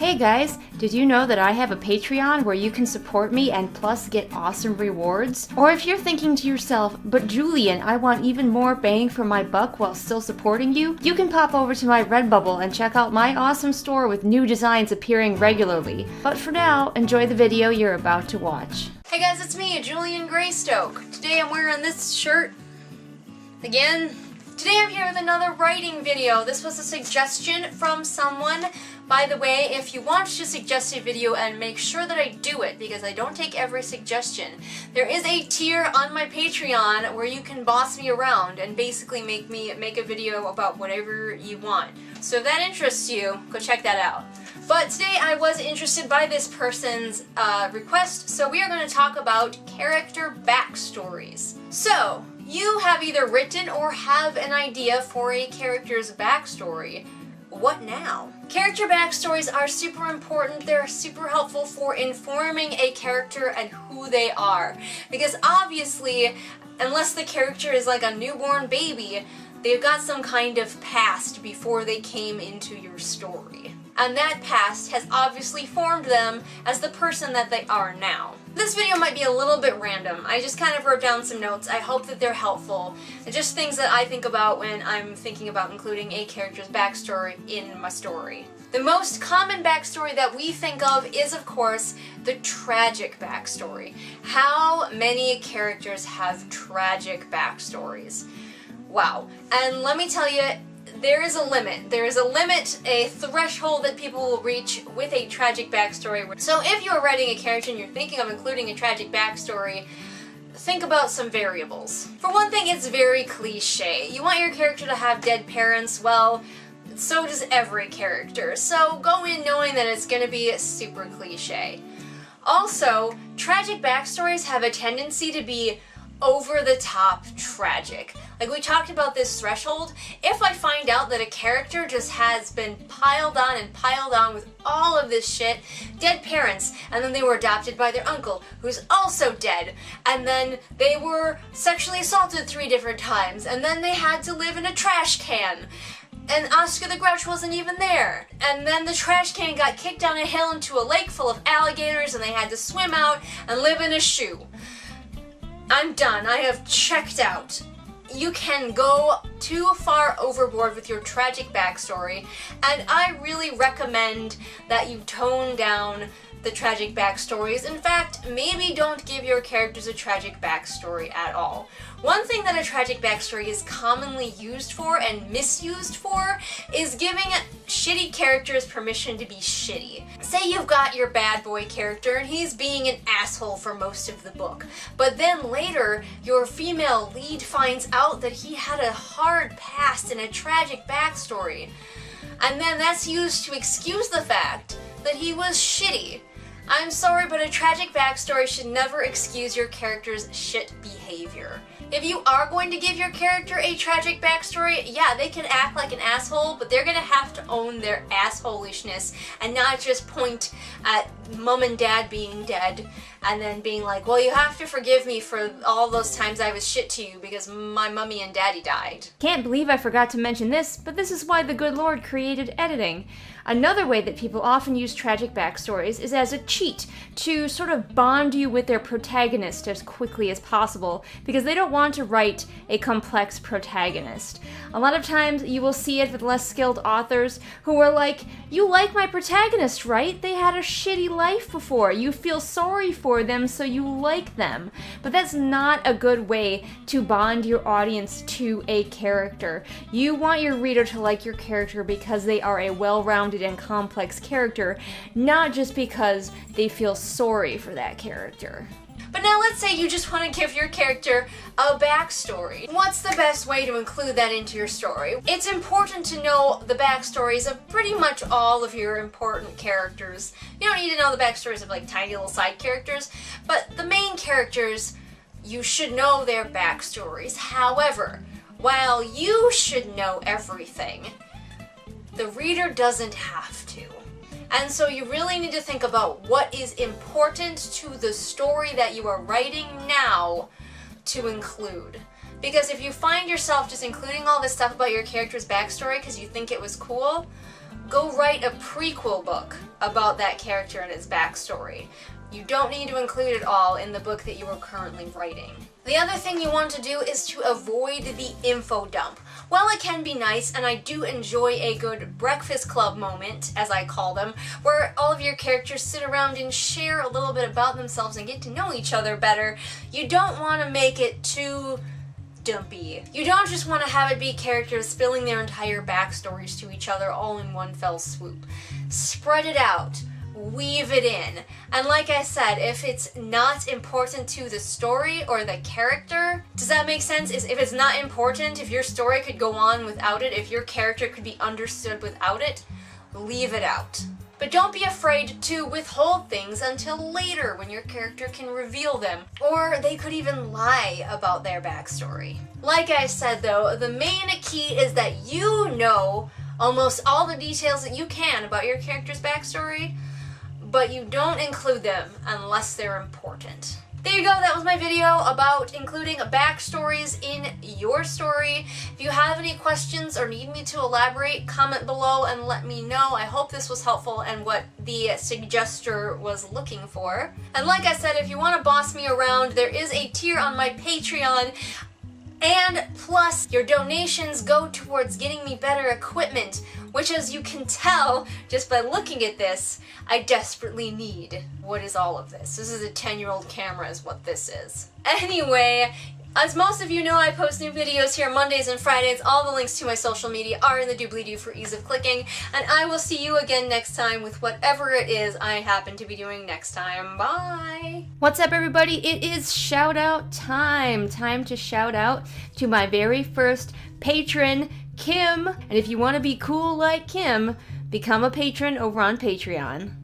Hey guys, did you know that I have a Patreon where you can support me and plus get awesome rewards? Or if you're thinking to yourself, but Julian, I want even more bang for my buck while still supporting you, you can pop over to my Redbubble and check out my awesome store with new designs appearing regularly. But for now, enjoy the video you're about to watch. Hey guys, it's me, Julian Greystoke. Today I'm wearing this shirt again. Today I'm here with another writing video. This was a suggestion from someone. By the way, if you want to suggest a video and make sure that I do it, because I don't take every suggestion, there is a tier on my Patreon where you can boss me around and basically make a video about whatever you want. So if that interests you, go check that out. But today I was interested by this person's request, so we are going to talk about character backstories. So, you have either written or have an idea for a character's backstory. What now? Character backstories are super important. They're super helpful for informing a character and who they are. Because obviously, unless the character is like a newborn baby, they've got some kind of past before they came into your story. And that past has obviously formed them as the person that they are now. This video might be a little bit random. I just kind of wrote down some notes. I hope that they're helpful. They're just things that I think about when I'm thinking about including a character's backstory in my story. The most common backstory that we think of is, of course, the tragic backstory. How many characters have tragic backstories? Wow. And let me tell you, there is a limit. There is a limit, a threshold that people will reach with a tragic backstory. So if you're writing a character and you're thinking of including a tragic backstory, think about some variables. For one thing, it's very cliche. You want your character to have dead parents, well, so does every character. So go in knowing that it's going to be super cliche. Also, tragic backstories have a tendency to be over-the-top tragic. Like we talked about this threshold, if I find out that a character just has been piled on and piled on with all of this shit, dead parents, and then they were adopted by their uncle, who's also dead, and then they were sexually assaulted 3 different times, and then they had to live in a trash can, and Oscar the Grouch wasn't even there. And then the trash can got kicked down a hill into a lake full of alligators, and they had to swim out and live in a shoe. I'm done. I have checked out. You can go too far overboard with your tragic backstory, and I really recommend that you tone down the tragic backstories. In fact, maybe don't give your characters a tragic backstory at all. One thing that a tragic backstory is commonly used for and misused for is giving shitty characters permission to be shitty. Say you've got your bad boy character and he's being an asshole for most of the book, but then later your female lead finds out that he had a hard past and a tragic backstory. And then that's used to excuse the fact that he was shitty. I'm sorry, but a tragic backstory should never excuse your character's shit behavior. If you are going to give your character a tragic backstory, yeah, they can act like an asshole, but they're gonna have to own their assholishness and not just point at mom and dad being dead and then being like, well, you have to forgive me for all those times I was shit to you because my mommy and daddy died. Can't believe I forgot to mention this, but this is why the good Lord created editing. Another way that people often use tragic backstories is as a cheat to sort of bond you with their protagonist as quickly as possible because they don't want to write a complex protagonist. A lot of times you will see it with less skilled authors who are like, you like my protagonist, right? They had a shitty life before. You feel sorry for them, so you like them. But that's not a good way to bond your audience to a character. You want your reader to like your character because they are a well-rounded and complex character, not just because they feel sorry for that character. But now let's say you just want to give your character a backstory. What's the best way to include that into your story? It's important to know the backstories of pretty much all of your important characters. You don't need to know the backstories of like tiny little side characters, but the main characters, you should know their backstories. However, while you should know everything, the reader doesn't have to. And so you really need to think about what is important to the story that you are writing now to include. Because if you find yourself just including all this stuff about your character's backstory because you think it was cool, go write a prequel book about that character and its backstory. You don't need to include it all in the book that you are currently writing. The other thing you want to do is to avoid the info dump. While it can be nice, and I do enjoy a good breakfast club moment, as I call them, where all of your characters sit around and share a little bit about themselves and get to know each other better, you don't want to make it too dumpy. You don't just want to have it be characters spilling their entire backstories to each other all in one fell swoop. Spread it out. Weave it in. And like I said, if it's not important to the story or the character, does that make sense? If it's not important, if your story could go on without it, if your character could be understood without it, leave it out. But don't be afraid to withhold things until later when your character can reveal them, or they could even lie about their backstory. Like I said though, the main key is that you know almost all the details that you can about your character's backstory, but you don't include them unless they're important. There you go, that was my video about including backstories in your story. If you have any questions or need me to elaborate, comment below and let me know. I hope this was helpful and what the suggester was looking for. And like I said, if you want to boss me around, there is a tier on my Patreon. And plus, your donations go towards getting me better equipment, which as you can tell just by looking at this, I desperately need. What is all of this? This is a 10-year-old camera is what this is. Anyway, as most of you know, I post new videos here Mondays and Fridays. All the links to my social media are in the doobly-doo for ease of clicking, and I will see you again next time with whatever it is I happen to be doing next time. Bye! What's up, everybody? It is shout out time. Time to shout out to my very first patron, Kim. And if you want to be cool like Kim, become a patron over on Patreon.